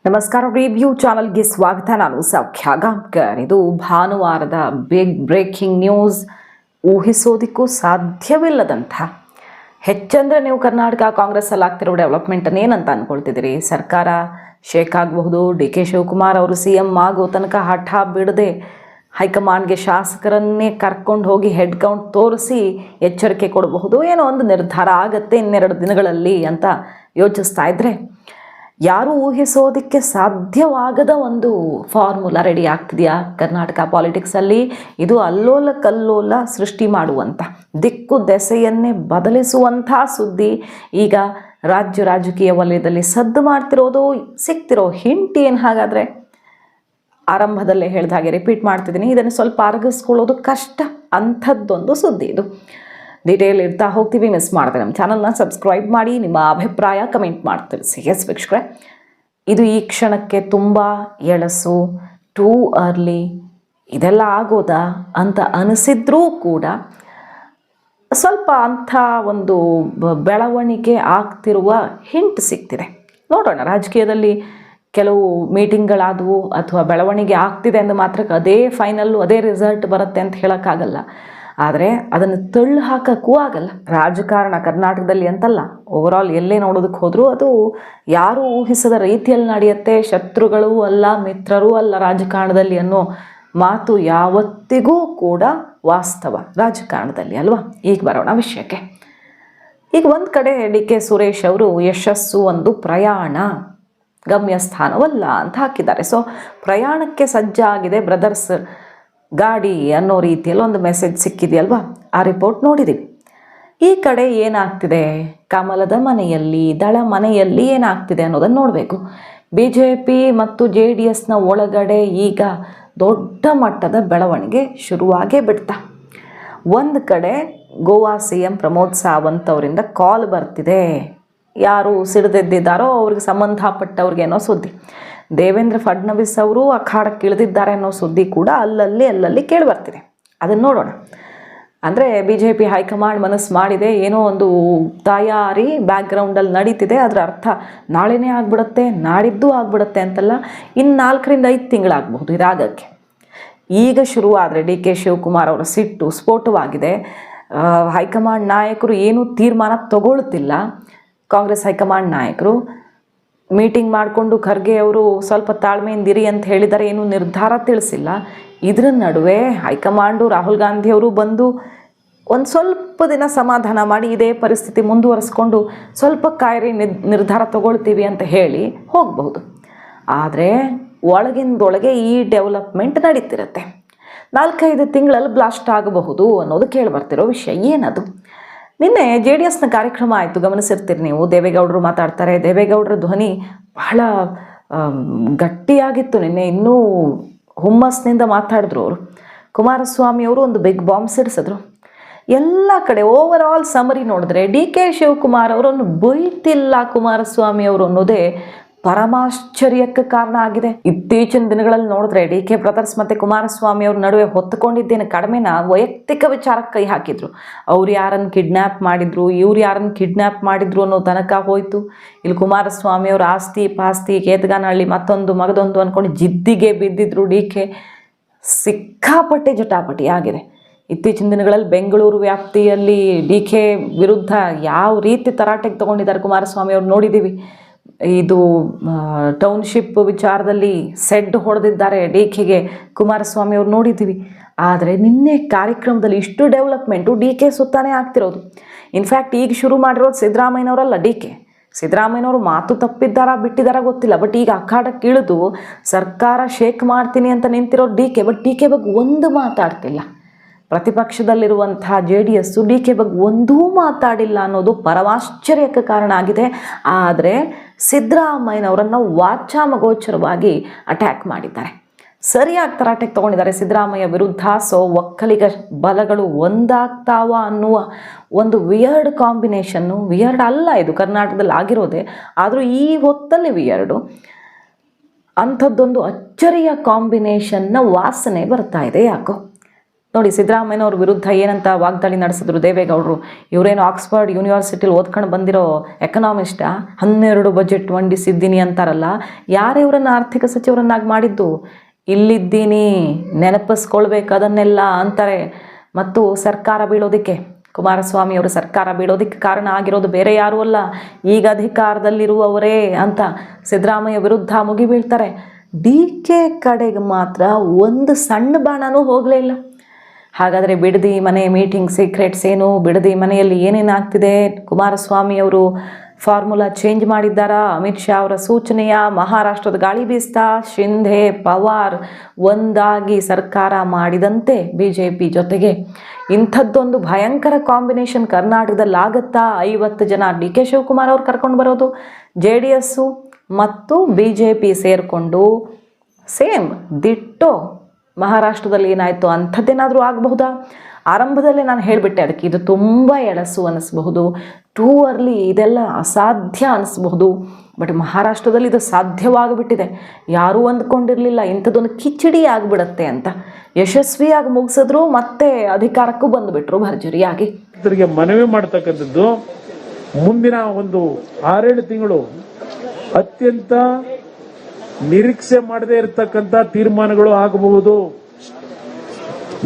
ನಮಸ್ಕಾರ. ರಿವ್ಯೂ ಚಾನಲ್ಗೆ ಸ್ವಾಗತ. ನಾನು ಸೌಖ್ಯ ಗಾಂವ್ಕರ್. ಇದು ಭಾನುವಾರದ ಬಿಗ್ ಬ್ರೇಕಿಂಗ್ ನ್ಯೂಸ್. ಊಹಿಸೋದಕ್ಕೂ ಸಾಧ್ಯವಿಲ್ಲದಂಥ ಹೆಚ್ಚಂದರೆ ನೀವು ಕರ್ನಾಟಕ ಕಾಂಗ್ರೆಸ್ಸಲ್ಲಿ ಆಗ್ತಿರೋ ಡೆವಲಪ್ಮೆಂಟನ್ನು ಏನಂತ ಅಂದ್ಕೊಳ್ತಿದ್ದೀರಿ? ಸರ್ಕಾರ ಶೇಕ್ ಆಗಬಹುದು, ಡಿ ಕೆ ಶಿವಕುಮಾರ್ ಅವರು CM ಆಗೋ ತನಕ ಹಠ ಬಿಡದೆ ಹೈಕಮಾಂಡ್ಗೆ ಶಾಸಕರನ್ನೇ ಕರ್ಕೊಂಡು ಹೋಗಿ ಹೆಡ್ ಕೌಂಟ್ ತೋರಿಸಿ ಎಚ್ಚರಿಕೆ ಕೊಡಬಹುದು, ಏನೋ ಒಂದು ನಿರ್ಧಾರ ಆಗುತ್ತೆ ಇನ್ನೆರಡು ದಿನಗಳಲ್ಲಿ ಅಂತ ಯೋಚಿಸ್ತಾ ಇದ್ದರೆ, ಯಾರೂ ಊಹಿಸೋದಕ್ಕೆ ಸಾಧ್ಯವಾಗದ ಒಂದು ಫಾರ್ಮುಲಾ ರೆಡಿ ಆಗ್ತಿದೆಯಾ ಕರ್ನಾಟಕ ಪಾಲಿಟಿಕ್ಸಲ್ಲಿ. ಇದು ಅಲ್ಲೋಲ ಕಲ್ಲೋಲ ಸೃಷ್ಟಿ ಮಾಡುವಂಥ, ದಿಕ್ಕು ದೆಸೆಯನ್ನೇ ಬದಲಿಸುವಂಥ ಸುದ್ದಿ ಈಗ ರಾಜಕೀಯ ವಲಯದಲ್ಲಿ ಸದ್ದು ಮಾಡ್ತಿರೋದು. ಸಿಗ್ತಿರೋ ಹಿಂಟ್ ಏನು? ಹಾಗಾದರೆ ಆರಂಭದಲ್ಲೇ ಹೇಳಿದ ಹಾಗೆ ರಿಪೀಟ್ ಮಾಡ್ತಿದ್ದೀನಿ, ಇದನ್ನು ಸ್ವಲ್ಪ ಅರಗಿಸ್ಕೊಳ್ಳೋದು ಕಷ್ಟ, ಅಂಥದ್ದೊಂದು ಸುದ್ದಿ ಇದು. ಡೀಟೇಲ್ ಇರ್ತಾ ಹೋಗ್ತೀವಿ, ಮಿಸ್ ಮಾಡಿದೆ ನಮ್ಮ ಚಾನಲ್ನ ಸಬ್ಸ್ಕ್ರೈಬ್ ಮಾಡಿ, ನಿಮ್ಮ ಅಭಿಪ್ರಾಯ ಕಮೆಂಟ್ ಮಾಡಿ ತಿಳಿಸಿ. ಎಸ್ ವೀಕ್ಷಕರೇ, ಇದು ಈ ಕ್ಷಣಕ್ಕೆ ತುಂಬ ಎಳಸು, ಟೂ ಅರ್ಲಿ, ಇದೆಲ್ಲ ಆಗೋದಾ ಅಂತ ಅನಿಸಿದ್ರೂ ಕೂಡ ಸ್ವಲ್ಪ ಅಂಥ ಒಂದು ಬೆಳವಣಿಗೆ ಆಗ್ತಿರುವ ಹಿಂಟ್ ಸಿಗ್ತಿದೆ. ನೋಡೋಣ, ರಾಜಕೀಯದಲ್ಲಿ ಕೆಲವು ಮೀಟಿಂಗ್ಗಳಾದವು ಅಥವಾ ಬೆಳವಣಿಗೆ ಆಗ್ತಿದೆ ಅಂದ ಮಾತ್ರಕ್ಕೆ ಅದೇ ಫೈನಲ್ಲು ಅದೇ ರಿಸಲ್ಟ್ ಬರುತ್ತೆ ಅಂತ ಹೇಳೋಕ್ಕಾಗಲ್ಲ. ಆದರೆ ಅದನ್ನು ತಳ್ಳು ಹಾಕೋಕ್ಕೂ ಆಗಲ್ಲ. ರಾಜಕಾರಣ ಕರ್ನಾಟಕದಲ್ಲಿ ಅಂತಲ್ಲ, ಓವರಾಲ್ ಎಲ್ಲೇ ನೋಡೋದಕ್ಕೆ ಹೋದರೂ ಅದು ಯಾರೂ ಊಹಿಸದ ರೀತಿಯಲ್ಲಿ ನಡೆಯುತ್ತೆ. ಶತ್ರುಗಳೂ ಅಲ್ಲ, ಮಿತ್ರರೂ ಅಲ್ಲ ರಾಜಕಾರಣದಲ್ಲಿ ಅನ್ನೋ ಮಾತು ಯಾವತ್ತಿಗೂ ಕೂಡ ವಾಸ್ತವ ರಾಜಕಾರಣದಲ್ಲಿ ಅಲ್ವಾ. ಈಗ ಬರೋಣ ವಿಷಯಕ್ಕೆ. ಈಗ ಒಂದು ಕಡೆ ಡಿ ಕೆ ಸುರೇಶ್ ಅವರು ಯಶಸ್ಸು ಒಂದು ಪ್ರಯಾಣ, ಗಮ್ಯಸ್ಥಾನವಲ್ಲ ಅಂತ ಹಾಕಿದ್ದಾರೆ. ಸೊ ಪ್ರಯಾಣಕ್ಕೆ ಸಜ್ಜಾಗಿದೆ ಬ್ರದರ್ಸ್ ಗಾಡಿ ಅನ್ನೋ ರೀತಿಯಲ್ಲಿ ಒಂದು ಮೆಸೇಜ್ ಸಿಕ್ಕಿದೆಯಲ್ವಾ, ಆ ರಿಪೋರ್ಟ್ ನೋಡಿದ್ದೀವಿ. ಈ ಕಡೆ ಏನಾಗ್ತಿದೆ, ಕಮಲದ ಮನೆಯಲ್ಲಿ, ದಳ ಮನೆಯಲ್ಲಿ ಏನಾಗ್ತಿದೆ ಅನ್ನೋದನ್ನು ನೋಡಬೇಕು. BJP ಮತ್ತು JDSನ ಒಳಗಡೆ ಈಗ ದೊಡ್ಡ ಮಟ್ಟದ ಬೆಳವಣಿಗೆ ಶುರುವಾಗೇ ಬಿಡ್ತಾ. ಒಂದು ಕಡೆ ಗೋವಾ CM ಪ್ರಮೋದ್ ಸಾವಂತ್ ಅವರಿಂದ ಕಾಲ್ ಬರ್ತಿದೆ. ಯಾರು ಸಿಡಿದೆದ್ದಿದ್ದಾರೋ ಅವ್ರಿಗೆ ಸಂಬಂಧಪಟ್ಟವ್ರಿಗೇನೋ ಸುದ್ದಿ. ದೇವೇಂದ್ರ ಫಡ್ನವೀಸ್ ಅವರು ಅಖಾಡಕ್ಕೆ ಇಳಿದಿದ್ದಾರೆ ಅನ್ನೋ ಸುದ್ದಿ ಕೂಡ ಅಲ್ಲಲ್ಲಿ ಕೇಳಿ ಬರ್ತಿದೆ. ಅದನ್ನು ನೋಡೋಣ. ಅಂದರೆ BJP ಹೈಕಮಾಂಡ್ ಮನಸ್ಸು ಮಾಡಿದೆ, ಏನೋ ಒಂದು ತಯಾರಿ ಬ್ಯಾಕ್ಗ್ರೌಂಡಲ್ಲಿ ನಡೀತಿದೆ. ಅದರ ಅರ್ಥ ನಾಳೆನೇ ಆಗ್ಬಿಡುತ್ತೆ, ನಾಡಿದ್ದು ಆಗ್ಬಿಡುತ್ತೆ ಅಂತಲ್ಲ, ಇನ್ನು 4ರಿಂದ 5 ತಿಂಗಳಾಗಬಹುದು ಇದಾಗಕ್ಕೆ. ಈಗ ಶುರುವಾದರೆ ಡಿ ಕೆ ಶಿವಕುಮಾರ್ ಅವರ ಸಿಟ್ಟು ಸ್ಫೋಟವಾಗಿದೆ. ಹೈಕಮಾಂಡ್ ನಾಯಕರು ಏನೂ ತೀರ್ಮಾನ ತಗೊಳ್ತಿಲ್ಲ. ಕಾಂಗ್ರೆಸ್ ಹೈಕಮಾಂಡ್ ನಾಯಕರು ಮೀಟಿಂಗ್ ಮಾಡಿಕೊಂಡು ಖರ್ಗೆ ಅವರು ಸ್ವಲ್ಪ ತಾಳ್ಮೆಯಿಂದಿರಿ ಅಂತ ಹೇಳಿದ್ದಾರೆ, ಏನೂ ನಿರ್ಧಾರ ತಿಳಿಸಿಲ್ಲ. ಇದರ ನಡುವೆ ಹೈಕಮಾಂಡು ರಾಹುಲ್ ಗಾಂಧಿಯವರು ಬಂದು ಒಂದು ಸ್ವಲ್ಪ ದಿನ ಸಮಾಧಾನ ಮಾಡಿ ಇದೇ ಪರಿಸ್ಥಿತಿ ಮುಂದುವರಿಸ್ಕೊಂಡು ಸ್ವಲ್ಪ ಕಾಯಿರಿ ನಿರ್ಧಾರ ತಗೊಳ್ತೀವಿ ಅಂತ ಹೇಳಿ ಹೋಗಬಹುದು. ಆದರೆ ಒಳಗಿಂದೊಳಗೆ ಈ ಡೆವಲಪ್ಮೆಂಟ್ ನಡೀತಿರುತ್ತೆ. 4-5 ತಿಂಗಳಲ್ಲಿ ಬ್ಲಾಸ್ಟ್ ಆಗಬಹುದು ಅನ್ನೋದು ಕೇಳಿಬರ್ತಿರೋ ವಿಷಯ. ಏನದು? ನಿನ್ನೆ JDSನ ಕಾರ್ಯಕ್ರಮ ಆಯಿತು, ಗಮನಿಸಿರ್ತೀರಿ ನೀವು. ದೇವೇಗೌಡರು ಮಾತಾಡ್ತಾರೆ. ದೇವೇಗೌಡರ ಧ್ವನಿ ಬಹಳ ಗಟ್ಟಿಯಾಗಿತ್ತು ನಿನ್ನೆ, ಇನ್ನೂ ಹುಮ್ಮಸ್ನಿಂದ ಮಾತಾಡಿದ್ರು ಅವರು. ಕುಮಾರಸ್ವಾಮಿ ಅವರು ಒಂದು ಬಿಗ್ ಬಾಂಬ್ ಸಿಡಿಸಿದ್ರು. ಎಲ್ಲ ಕಡೆ ಓವರ್ ಆಲ್ ಸಮರಿ ನೋಡಿದ್ರೆ ಡಿ ಕೆ ಶಿವಕುಮಾರ್ ಅವರನ್ನು ಬೈತಿಲ್ಲ ಕುಮಾರಸ್ವಾಮಿ ಅವರು ಅನ್ನೋದೇ ಪರಮಾಶ್ಚರ್ಯಕ್ಕೆ ಕಾರಣ ಆಗಿದೆ. ಇತ್ತೀಚಿನ ದಿನಗಳಲ್ಲಿ ನೋಡಿದ್ರೆ ಡಿ ಕೆ ಬ್ರದರ್ಸ್ ಮತ್ತು ಕುಮಾರಸ್ವಾಮಿ ಅವ್ರ ನಡುವೆ ಹೊತ್ತುಕೊಂಡಿದ್ದೇನೆ ಕಡಿಮೆನ ವೈಯಕ್ತಿಕ ವಿಚಾರಕ್ಕೆ ಕೈ ಹಾಕಿದ್ರು. ಅವ್ರು ಯಾರನ್ನು ಕಿಡ್ನ್ಯಾಪ್ ಮಾಡಿದ್ರು, ಇವ್ರು ಯಾರನ್ನು ಕಿಡ್ನ್ಯಾಪ್ ಮಾಡಿದ್ರು ಅನ್ನೋ ತನಕ ಹೋಯಿತು. ಇಲ್ಲಿ ಕುಮಾರಸ್ವಾಮಿ ಅವ್ರ ಆಸ್ತಿ ಪಾಸ್ತಿ, ಕೇತಗಾನಹಳ್ಳಿ, ಮತ್ತೊಂದು ಮಗದೊಂದು ಅಂದ್ಕೊಂಡು ಜಿದ್ದಿಗೆ ಬಿದ್ದಿದ್ರು. ಡಿ ಕೆ ಸಿಕ್ಕಾಪಟ್ಟೆ ಜಟಾಪಟಿ ಆಗಿದೆ. ಇತ್ತೀಚಿನ ದಿನಗಳಲ್ಲಿ ಬೆಂಗಳೂರು ವ್ಯಾಪ್ತಿಯಲ್ಲಿ ಡಿ ಕೆ ವಿರುದ್ಧ ಯಾವ ರೀತಿ ತರಾಟೆಗೆ ತೊಗೊಂಡಿದ್ದಾರೆ ಕುಮಾರಸ್ವಾಮಿ ಅವ್ರು ನೋಡಿದ್ದೀವಿ. ಇದು ಟೌನ್ಶಿಪ್ ವಿಚಾರದಲ್ಲಿ ಸೆಡ್ ಹೊಡೆದಿದ್ದಾರೆ ಡಿ ಕೆಗೆ ಕುಮಾರಸ್ವಾಮಿ ಅವ್ರು ನೋಡಿದ್ದೀವಿ. ಆದರೆ ನಿನ್ನೆ ಕಾರ್ಯಕ್ರಮದಲ್ಲಿ ಇಷ್ಟು ಡೆವಲಪ್ಮೆಂಟು ಡಿ ಕೆ ಸುತ್ತಾನೇ ಆಗ್ತಿರೋದು. ಇನ್ಫ್ಯಾಕ್ಟ್ ಈಗ ಶುರು ಮಾಡಿರೋದು ಸಿದ್ದರಾಮಯ್ಯನವರಲ್ಲ, ಡಿ ಕೆ. ಸಿದ್ದರಾಮಯ್ಯನವರು ಮಾತು ತಪ್ಪಿದ್ದಾರಾ ಬಿಟ್ಟಿದ್ದಾರಾ ಗೊತ್ತಿಲ್ಲ, ಬಟ್ ಈಗ ಅಖಾಡಕ್ಕೆ ಇಳಿದು ಸರ್ಕಾರ ಶೇಕ್ ಮಾಡ್ತೀನಿ ಅಂತ ನಿಂತಿರೋದು D K. But D K ಬಗ್ಗೆ ಒಂದು ಮಾತಾಡ್ತಿಲ್ಲ. ಪ್ರತಿಪಕ್ಷದಲ್ಲಿರುವಂಥ JDS ಡಿ ಕೆ ಬಗ್ಗೆ ಒಂದೂ ಮಾತಾಡಿಲ್ಲ ಅನ್ನೋದು ಪರಮಾಶ್ಚರ್ಯಕ್ಕೆ ಕಾರಣ ಆಗಿದೆ. ಆದರೆ ಸಿದ್ದರಾಮಯ್ಯನವರನ್ನು ವಾಚಾಮಗೋಚರವಾಗಿ ಅಟ್ಯಾಕ್ ಮಾಡಿದ್ದಾರೆ, ಸರಿಯಾಗಿ ತರಾಟೆಗೆ ತೊಗೊಂಡಿದ್ದಾರೆ ಸಿದ್ದರಾಮಯ್ಯ ವಿರುದ್ಧ. ಸೊ ಒಕ್ಕಲಿಗ ಬಲಗಳು ಒಂದಾಗ್ತಾವ ಅನ್ನುವ ಒಂದು ವಿಯರ್ಡ್ ಕಾಂಬಿನೇಷನ್ನು. ವಿಯರ್ಡ್ ಅಲ್ಲ, ಇದು ಕರ್ನಾಟಕದಲ್ಲಿ ಆಗಿರೋದೆ, ಆದರೂ ಈ ಹೊತ್ತಲ್ಲಿ ವಿಯರ್ಡು. ಅಂಥದ್ದೊಂದು ಅಚ್ಚರಿಯ ಕಾಂಬಿನೇಷನ್ನ ವಾಸನೆ ಬರ್ತಾ ಇದೆ ಯಾಕೋ. ನೋಡಿ, ಸಿದ್ದರಾಮಯ್ಯನವ್ರ ವಿರುದ್ಧ ಏನಂತ ವಾಗ್ದಾಳಿ ನಡೆಸಿದ್ರು ದೇವೇಗೌಡರು. ಇವರೇನು ಆಕ್ಸ್ಫರ್ಡ್ ಯೂನಿವರ್ಸಿಟಿಲಿ ಓದ್ಕೊಂಡು ಬಂದಿರೋ ಎಕನಾಮಿಸ್ಟ, 12 ಬಜೆಟ್ ಮಂಡಿಸಿದ್ದೀನಿ ಅಂತಾರಲ್ಲ. ಯಾರು ಇವರನ್ನು ಆರ್ಥಿಕ ಸಚಿವರನ್ನಾಗಿ ಮಾಡಿದ್ದು? ಇಲ್ಲಿದ್ದೀನಿ, ನೆನಪಿಸ್ಕೊಳ್ಬೇಕು ಅದನ್ನೆಲ್ಲ ಅಂತಾರೆ. ಮತ್ತು ಸರ್ಕಾರ ಬೀಳೋದಕ್ಕೆ, ಕುಮಾರಸ್ವಾಮಿ ಅವರು ಸರ್ಕಾರ ಬೀಳೋದಕ್ಕೆ ಕಾರಣ ಆಗಿರೋದು ಬೇರೆ ಯಾರೂ ಅಲ್ಲ, ಈಗ ಅಧಿಕಾರದಲ್ಲಿರುವವರೇ ಅಂತ ಸಿದ್ದರಾಮಯ್ಯ ವಿರುದ್ಧ ಮುಗಿಬೀಳ್ತಾರೆ. DK ಕಡೆಗೆ ಮಾತ್ರ ಒಂದು ಸಣ್ಣ ಬಾಣನೂ ಹೋಗಲೇ ಇಲ್ಲ. ಹಾಗಾದರೆ ಬಿಡದಿ ಮನೆ ಮೀಟಿಂಗ್ ಸೀಕ್ರೆಟ್ಸ್ ಏನು? ಬಿಡದಿ ಮನೆಯಲ್ಲಿ ಏನೇನಾಗ್ತಿದೆ? ಕುಮಾರಸ್ವಾಮಿ ಅವರು ಫಾರ್ಮುಲಾ ಚೇಂಜ್ ಮಾಡಿದ್ದಾರಾ? ಅಮಿತ್ ಶಾ ಅವರ ಸೂಚನೆಯ ಮಹಾರಾಷ್ಟ್ರದ ಗಾಳಿ ಬೀಸ್ತಾ ಶಿಂಧೆ ಪವಾರ್ ಒಂದಾಗಿ ಸರ್ಕಾರ ಮಾಡಿದಂತೆ BJP ಜೊತೆಗೆ ಇಂಥದ್ದೊಂದು ಭಯಂಕರ ಕಾಂಬಿನೇಷನ್ ಕರ್ನಾಟಕದಲ್ಲಿ ಆಗುತ್ತಾ? 50 ಜನ DK ಶಿವಕುಮಾರ್ ಅವ್ರು ಕರ್ಕೊಂಡು ಬರೋದು, JDS ಮತ್ತು BJP ಸೇರಿಕೊಂಡು ಸೇಮ್ ದಿಟ್ಟೋ ಮಹಾರಾಷ್ಟ್ರದಲ್ಲಿ ಏನಾಯಿತು ಅಂಥದ್ದೇನಾದರೂ ಆಗಬಹುದಾ? ಆರಂಭದಲ್ಲೇ ನಾನು ಹೇಳಿಬಿಟ್ಟೆ ಅದಕ್ಕೆ, ಇದು ತುಂಬ ಎಳಸು ಅನ್ನಿಸ್ಬಹುದು, ಟೂ ಅರ್ಲಿ, ಇದೆಲ್ಲ ಅಸಾಧ್ಯ ಅನ್ನಿಸ್ಬಹುದು. ಬಟ್ ಮಹಾರಾಷ್ಟ್ರದಲ್ಲಿ ಇದು ಸಾಧ್ಯವಾಗಿಬಿಟ್ಟಿದೆ. ಯಾರೂ ಅಂದ್ಕೊಂಡಿರಲಿಲ್ಲ ಇಂಥದ್ದೊಂದು ಕಿಚಡಿ ಆಗಿಬಿಡತ್ತೆ ಅಂತ. ಯಶಸ್ವಿಯಾಗಿ ಮುಗಿಸಿದ್ರು, ಮತ್ತೆ ಅಧಿಕಾರಕ್ಕೂ ಬಂದುಬಿಟ್ರು ಭರ್ಜರಿಯಾಗಿ. ಇದರಿಗೆ ಮನವಿ ಮಾಡ್ತಕ್ಕಂಥದ್ದು, ಮುಂದಿನ ಒಂದು 6-7 ತಿಂಗಳು ಅತ್ಯಂತ ನಿರೀಕ್ಷೆ ಮಾಡದೇ ಇರತಕ್ಕಂಥ ತೀರ್ಮಾನಗಳು ಆಗಬಹುದು.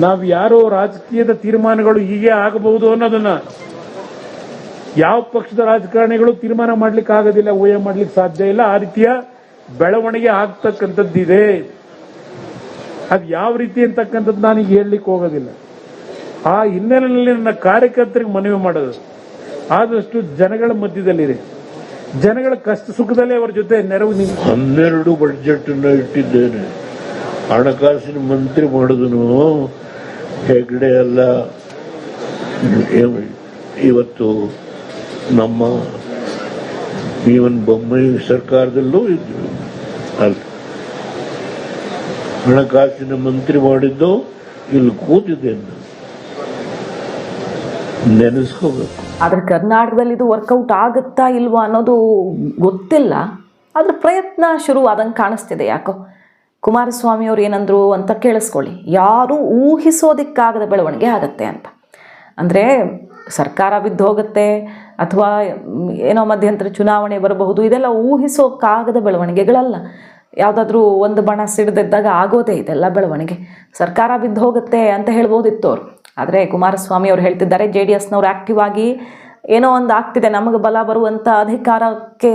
ನಾವು ಯಾರೋ ರಾಜಕೀಯದ ತೀರ್ಮಾನಗಳು ಹೀಗೆ ಆಗಬಹುದು ಅನ್ನೋದನ್ನ ಯಾವ ಪಕ್ಷದ ರಾಜಕಾರಣಿಗಳು ತೀರ್ಮಾನ ಮಾಡ್ಲಿಕ್ಕೆ ಆಗೋದಿಲ್ಲ, ಊಹೆ ಮಾಡ್ಲಿಕ್ಕೆ ಸಾಧ್ಯ ಇಲ್ಲ. ಆ ರೀತಿಯ ಬೆಳವಣಿಗೆ ಆಗ್ತಕ್ಕಂಥದ್ದಿದೆ. ಅದು ಯಾವ ರೀತಿ ಅಂತಕ್ಕಂಥದ್ದು ನಾನೀಗ ಹೇಳಲಿಕ್ಕೆ ಹೋಗೋದಿಲ್ಲ. ಆ ಹಿನ್ನೆಲೆಯಲ್ಲಿ ನನ್ನ ಕಾರ್ಯಕರ್ತರಿಗೆ ಮನವಿ ಮಾಡೋದು, ಆದಷ್ಟು ಜನಗಳ ಮಧ್ಯದಲ್ಲಿದೆ, ಜನಗಳ ಕಷ್ಟ ಸುಖದಲ್ಲೇ ಅವರ ಜೊತೆ ನೆರವು. 12 ಬಜೆಟ್ ಇಟ್ಟಿದ್ದೇನೆ, ಹಣಕಾಸಿನ ಮಂತ್ರಿ ಮಾಡಿದನು ಹೆಗ್ಡೆ ಅಲ್ಲ. ಇವತ್ತು ನಮ್ಮ ಬೊಮ್ಮಾಯಿ ಸರ್ಕಾರದಲ್ಲೂ ಇದ್ರು, ಅಲ್ಲ ಹಣಕಾಸಿನ ಮಂತ್ರಿ ಮಾಡಿದ್ದು ಇಲ್ಲಿ ಕೂತಿದ್ದೇನೆ, ನೆನೆಸ್ಕೋಬೇಕು. ಆದರೆ ಕರ್ನಾಟಕದಲ್ಲಿ ಇದು ವರ್ಕೌಟ್ ಆಗುತ್ತಾ ಇಲ್ವಾ ಅನ್ನೋದು ಗೊತ್ತಿಲ್ಲ. ಅದ್ರ ಪ್ರಯತ್ನ ಶುರುವಾದಂಗೆ ಕಾಣಿಸ್ತಿದೆ. ಯಾಕೋ ಕುಮಾರಸ್ವಾಮಿ ಅವ್ರು ಏನಂದ್ರು ಅಂತ ಕೇಳಿಸ್ಕೊಳ್ಳಿ. ಯಾರೂ ಊಹಿಸೋದಕ್ಕಾಗದ ಬೆಳವಣಿಗೆ ಆಗತ್ತೆ ಅಂತ. ಅಂದರೆ ಸರ್ಕಾರ ಬಿದ್ದು ಹೋಗುತ್ತೆ ಅಥವಾ ಏನೋ ಮಧ್ಯಂತರ ಚುನಾವಣೆ ಬರಬಹುದು, ಇದೆಲ್ಲ ಊಹಿಸೋಕ್ಕಾಗದ ಬೆಳವಣಿಗೆಗಳಲ್ಲ. ಯಾವುದಾದ್ರೂ ಒಂದು ಬಣ ಸಿಡಿದಿದ್ದಾಗ ಆಗೋದೇ ಇದೆಲ್ಲ ಬೆಳವಣಿಗೆ. ಸರ್ಕಾರ ಬಿದ್ದು ಹೋಗುತ್ತೆ ಅಂತ ಹೇಳ್ಬೋದಿತ್ತು ಅವರು. ಆದರೆ ಕುಮಾರಸ್ವಾಮಿ ಅವರು ಹೇಳ್ತಿದ್ದಾರೆ, JDSನವ್ರು ಆ್ಯಕ್ಟಿವ್ ಆಗಿ ಏನೋ ಒಂದು ಆಗ್ತಿದೆ, ನಮಗೆ ಬಲ ಬರುವಂಥ ಅಧಿಕಾರಕ್ಕೆ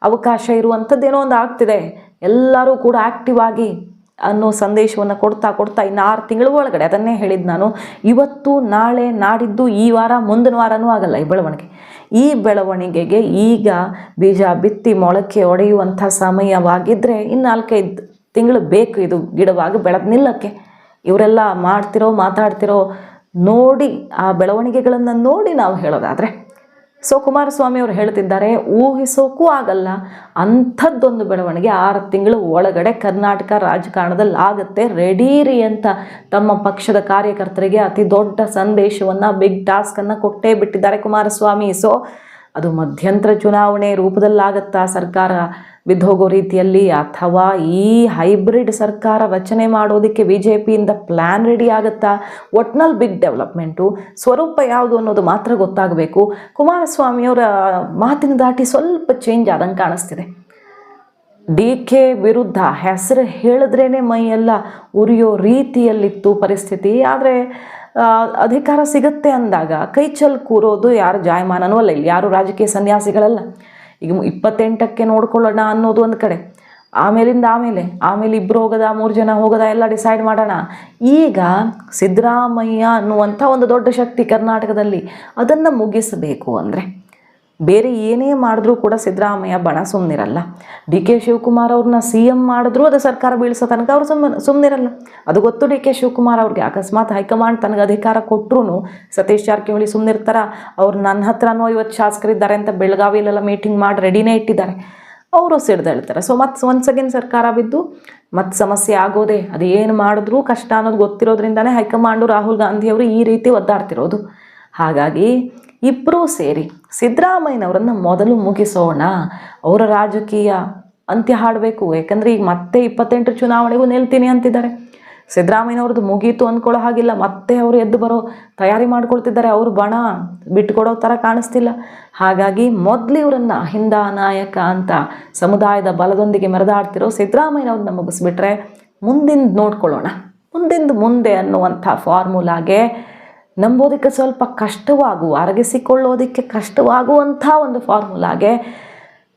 ಅವಕಾಶ ಇರುವಂಥದ್ದು ಏನೋ ಒಂದು ಆಗ್ತಿದೆ, ಎಲ್ಲರೂ ಕೂಡ ಆ್ಯಕ್ಟಿವ್ ಆಗಿ ಅನ್ನೋ ಸಂದೇಶವನ್ನು ಕೊಡ್ತಾ ಇನ್ನು 6 ತಿಂಗಳ ಒಳಗಡೆ, ಅದನ್ನೇ ಹೇಳಿದ್ದು ನಾನು, ಇವತ್ತು ನಾಳೆ ನಾಡಿದ್ದು ಈ ವಾರ ಮುಂದಿನ ವಾರನೂ ಆಗಲ್ಲ ಈ ಬೆಳವಣಿಗೆ. ಈ ಬೆಳವಣಿಗೆಗೆ ಈಗ ಬೀಜ ಬಿತ್ತಿ ಮೊಳಕೆ ಒಡೆಯುವಂಥ ಸಮಯವಾಗಿದ್ದರೆ ಇನ್ನು 4-5 ತಿಂಗಳು ಬೇಕು ಇದು ಗಿಡವಾಗಿ ಬೆಳೆದು ನಿಲ್ಲಕ್ಕೆ. ಇವರೆಲ್ಲ ಮಾತಾಡ್ತಿರೋ ನೋಡಿ, ಆ ಬೆಳವಣಿಗೆಗಳನ್ನು ನೋಡಿ ನಾವು ಹೇಳೋದಾದರೆ. ಸೊ ಕುಮಾರಸ್ವಾಮಿ ಅವರು ಹೇಳ್ತಿದ್ದಾರೆ, ಊಹಿಸೋಕ್ಕೂ ಆಗಲ್ಲ ಅಂಥದ್ದೊಂದು ಬೆಳವಣಿಗೆ 6 ತಿಂಗಳು ಒಳಗಡೆ ಕರ್ನಾಟಕ ರಾಜಕಾರಣದಲ್ಲಿ ಆಗುತ್ತೆ, ರೆಡೀರಿ ಅಂತ ತಮ್ಮ ಪಕ್ಷದ ಕಾರ್ಯಕರ್ತರಿಗೆ ಅತಿ ದೊಡ್ಡ ಸಂದೇಶವನ್ನು, ಬಿಗ್ ಟಾಸ್ಕನ್ನು ಕೊಟ್ಟೇ ಬಿಟ್ಟಿದ್ದಾರೆ ಕುಮಾರಸ್ವಾಮಿ. ಸೊ ಅದು ಮಧ್ಯಂತರ ಚುನಾವಣೆ ರೂಪದಲ್ಲಾಗತ್ತಾ ಸರ್ಕಾರ ಬಿದ್ದೋಗೋ ರೀತಿಯಲ್ಲಿ, ಅಥವಾ ಈ ಹೈಬ್ರಿಡ್ ಸರ್ಕಾರ ರಚನೆ ಮಾಡೋದಕ್ಕೆ BJPಯಿಂದ ಪ್ಲ್ಯಾನ್ ರೆಡಿ ಆಗುತ್ತಾ? ಒಟ್ನಲ್ಲಿ ಬಿಗ್ ಡೆವಲಪ್ಮೆಂಟು, ಸ್ವರೂಪ ಯಾವುದು ಅನ್ನೋದು ಮಾತ್ರ ಗೊತ್ತಾಗಬೇಕು. ಕುಮಾರಸ್ವಾಮಿಯವರ ಮಾತಿನ ದಾಟಿ ಸ್ವಲ್ಪ ಚೇಂಜ್ ಆದಂಗೆ ಕಾಣಿಸ್ತಿದೆ. DK ವಿರುದ್ಧ ಹೆಸರು ಹೇಳಿದ್ರೇ ಮೈಯೆಲ್ಲ ಉರಿಯೋ ರೀತಿಯಲ್ಲಿತ್ತು ಪರಿಸ್ಥಿತಿ. ಆದರೆ ಅಧಿಕಾರ ಸಿಗುತ್ತೆ ಅಂದಾಗ ಕೈ ಚೆಲ್ಲಿ ಕೂರೋದು ಯಾರು ಜಾಯಮಾನನೂ ಅಲ್ಲ, ಇಲ್ಲಿ ಯಾರು ರಾಜಕೀಯ ಸನ್ಯಾಸಿಗಳಲ್ಲ. ಈಗ 28ಕ್ಕೆ ನೋಡ್ಕೊಳ್ಳೋಣ ಅನ್ನೋದು ಒಂದು ಕಡೆ, ಆಮೇಲೆ 2 ಹೋಗೋದ 3 ಜನ ಹೋಗೋದ ಎಲ್ಲ ಡಿಸೈಡ್ ಮಾಡೋಣ. ಈಗ ಸಿದ್ದರಾಮಯ್ಯ ಅನ್ನುವಂಥ ಒಂದು ದೊಡ್ಡ ಶಕ್ತಿ ಕರ್ನಾಟಕದಲ್ಲಿ, ಅದನ್ನು ಮುಗಿಸಬೇಕು ಅಂದರೆ ಬೇರೆ ಏನೇ ಮಾಡಿದ್ರೂ ಕೂಡ ಸಿದ್ದರಾಮಯ್ಯ ಬಣ ಸುಮ್ಮನಿರಲ್ಲ. DK ಶಿವಕುಮಾರ್ ಅವ್ರನ್ನ CM ಮಾಡಿದ್ರು ಅದು ಸರ್ಕಾರ ಬೀಳಿಸೋ ತನಕ ಅವರು ಸುಮ್ಮನಿರಲ್ಲ. ಅದು ಗೊತ್ತು DK ಶಿವಕುಮಾರ್ ಅವ್ರಿಗೆ. ಅಕಸ್ಮಾತ್ ಹೈಕಮಾಂಡ್ ತನಗೆ ಅಧಿಕಾರ ಕೊಟ್ಟರು ಸತೀಶ್ ಜಾರಕಿಹೊಳಿ ಸುಮ್ಮನಿರ್ತಾರ? ಅವ್ರು ನನ್ನ ಹತ್ರನೂ 50 ಶಾಸಕರಿದ್ದಾರೆ ಅಂತ ಬೆಳಗಾವಿಲೆಲ್ಲ ಮೀಟಿಂಗ್ ಮಾಡಿ ರೆಡಿನೇ ಇಟ್ಟಿದ್ದಾರೆ, ಅವರು ಸಿಡ್ದೇಳ್ತಾರೆ. ಸೊ ಮತ್ತೆ ಒನ್ಸ್ ಅಗೇನ್ ಸರ್ಕಾರ ಬಿದ್ದು ಮತ್ತೆ ಸಮಸ್ಯೆ ಆಗೋದೇ. ಅದು ಏನು ಮಾಡಿದ್ರೂ ಕಷ್ಟ ಅನ್ನೋದು ಗೊತ್ತಿರೋದ್ರಿಂದನೇ ಹೈಕಮಾಂಡು ರಾಹುಲ್ ಗಾಂಧಿಯವರು ಈ ರೀತಿ ಒದ್ದಾಡ್ತಿರೋದು. ಹಾಗಾಗಿ ಇಬ್ಬರೂ ಸೇರಿ ಸಿದ್ದರಾಮಯ್ಯನವರನ್ನು ಮೊದಲು ಮುಗಿಸೋಣ, ಅವರ ರಾಜಕೀಯ ಅಂತ್ಯ ಹಾಡಬೇಕು. ಯಾಕಂದರೆ ಈಗ ಮತ್ತೆ 28 ಚುನಾವಣೆಗೂ ನಿಲ್ತೀನಿ ಅಂತಿದ್ದಾರೆ. ಸಿದ್ದರಾಮಯ್ಯನವ್ರದ್ದು ಮುಗೀತು ಅಂದ್ಕೊಳ್ಳೋ ಹಾಗಿಲ್ಲ, ಮತ್ತೆ ಅವರು ಎದ್ದು ಬರೋ ತಯಾರಿ ಮಾಡ್ಕೊಳ್ತಿದ್ದಾರೆ. ಅವರು ಬಣ ಬಿಟ್ಟುಕೊಡೋ ಥರ ಕಾಣಿಸ್ತಿಲ್ಲ. ಹಾಗಾಗಿ ಮೊದಲು ಇವರನ್ನು ಅಹಿಂದ ನಾಯಕ ಅಂತ ಸಮುದಾಯದ ಬಲದೊಂದಿಗೆ ಮೆರೆದಾಡ್ತಿರೋ ಸಿದ್ದರಾಮಯ್ಯನವ್ರನ್ನ ಮುಗಿಸ್ಬಿಟ್ರೆ ಮುಂದಿಂದು ನೋಡ್ಕೊಳ್ಳೋಣ. ಮುಂದೆ ಅನ್ನುವಂಥ ಫಾರ್ಮುಲಾಗೆ ನಂಬೋದಕ್ಕೆ ಸ್ವಲ್ಪ ಅರಗಿಸಿಕೊಳ್ಳೋದಕ್ಕೆ ಕಷ್ಟವಾಗುವಂಥ ಒಂದು ಫಾರ್ಮುಲಾಗೆ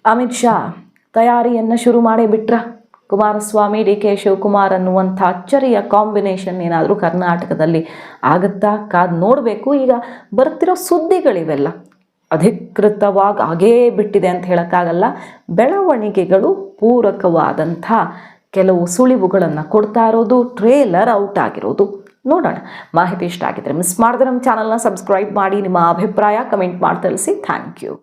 ಅಮಿತ್ ಶಾ ತಯಾರಿಯನ್ನು ಶುರು ಮಾಡೇ ಬಿಟ್ರ. ಕುಮಾರಸ್ವಾಮಿ ಡಿ ಕೆ ಶಿವಕುಮಾರ್ ಅನ್ನುವಂಥ ಅಚ್ಚರಿಯ ಕಾಂಬಿನೇಷನ್ ಏನಾದರೂ ಕರ್ನಾಟಕದಲ್ಲಿ ಆಗುತ್ತಾ ಕಾದು ನೋಡಬೇಕು. ಈಗ ಬರ್ತಿರೋ ಸುದ್ದಿಗಳಿವೆಲ್ಲ ಅಧಿಕೃತವಾಗಿ ಆಗೇ ಬಿಟ್ಟಿದೆ ಅಂತ ಹೇಳೋಕ್ಕಾಗಲ್ಲ. ಬೆಳವಣಿಗೆಗಳು ಪೂರಕವಾದಂಥ ಕೆಲವು ಸುಳಿವುಗಳನ್ನು ಕೊಡ್ತಾ ಇರೋದು, ಟ್ರೇಲರ್ ಔಟ್ ಆಗಿರೋದು. ನೋಡೋಣ. ಮಾಹಿತಿ ಇಷ್ಟ ಆಗಿದ್ರೆ ಮಿಸ್ ಮಾಡಿದ್ರೆ ನಮ್ಮ ಚಾನಲ್ನ ಸಬ್ಸ್ಕ್ರೈಬ್ ಮಾಡಿ, ನಿಮ್ಮ ಅಭಿಪ್ರಾಯ ಕಮೆಂಟ್ ಮಾಡಿ ತಿಳಿಸಿ. Thank you.